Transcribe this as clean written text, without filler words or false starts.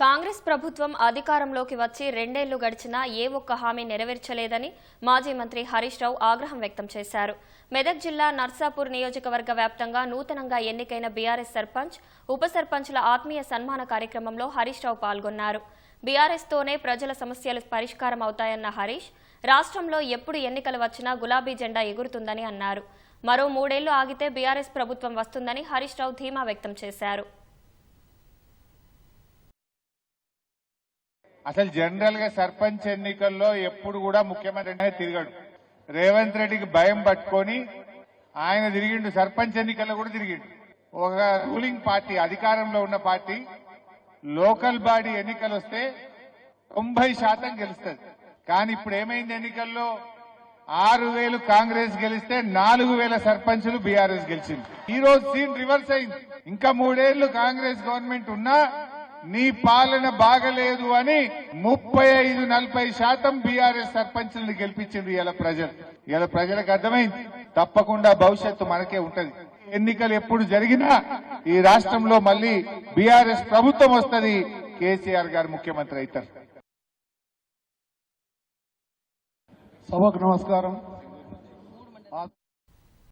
కాంగ్రెస్ ప్రభుత్వం అధికారంలోకి వచ్చి రెండేళ్లు గడిచినా ఏ ఒక్క హామీ నెరవేర్చలేదని మాజీ మంత్రి హరీష్ రావు ఆగ్రహం వ్యక్తం చేశారు. మెదక్ జిల్లా నర్సాపూర్ నియోజకవర్గ వ్యాప్తంగా నూతనంగా ఎన్నికైన బీఆర్ఎస్ సర్పంచ్, ఉప సర్పంచ్ల ఆత్మీయ సన్మాన కార్యక్రమంలో హరీష్ రావు పాల్గొన్నారు. బీఆర్ఎస్ తోనే ప్రజల సమస్యలు పరిష్కారం అవుతాయన్న హరీష్, రాష్ట్రంలో ఎప్పుడు ఎన్నికలు వచ్చినా గులాబీ జెండా ఎగురుతుందని అన్నారు. మరో 3 ఏళ్లు ఆగితే బీఆర్ఎస్ ప్రభుత్వం వస్తుందని హరీష్ రావు ధీమా వ్యక్తం చేశారు. అసలు జనరల్ గా సర్పంచ్ ఎన్నికల్లో ఎప్పుడు కూడా ముఖ్యమంత్రి తిరగడు. రేవంత్ రెడ్డికి భయం పట్టుకొని ఆయన తిరిగిండు. సర్పంచ్ ఎన్నికల్లో కూడా తిరిగిండు. ఒక రూలింగ్ పార్టీ, అధికారంలో ఉన్న పార్టీ లోకల్ బాడీ ఎన్నికలు వస్తే 90% గెలుస్తుంది. కానీ ఇప్పుడు ఏమైంది? ఎన్నికల్లో 6,000 కాంగ్రెస్ గెలిస్తే 4,000 సర్పంచులు బీఆర్ఎస్ గెలిచింది. ఈ రోజు సీన్ రివర్స్ అయింది. ఇంకా 3 ఏళ్లు కాంగ్రెస్ గవర్నమెంట్ ఉన్నా నీ పాలన బాగలేదు అని 35-40% బీఆర్ఎస్ సర్పంచులను గెలిపించింది ఇలా ప్రజలు. ఇలా ప్రజలకు అర్థమైంది, తప్పకుండా భవిష్యత్తు మనకే ఉంటది. ఎన్నికలు ఎప్పుడు జరిగినా ఈ రాష్ట్రంలో మళ్లీ బీఆర్ఎస్ ప్రభుత్వం వస్తుంది, కేసీఆర్ గారు ముఖ్యమంత్రి అవుతారు. సభకు నమస్కారం.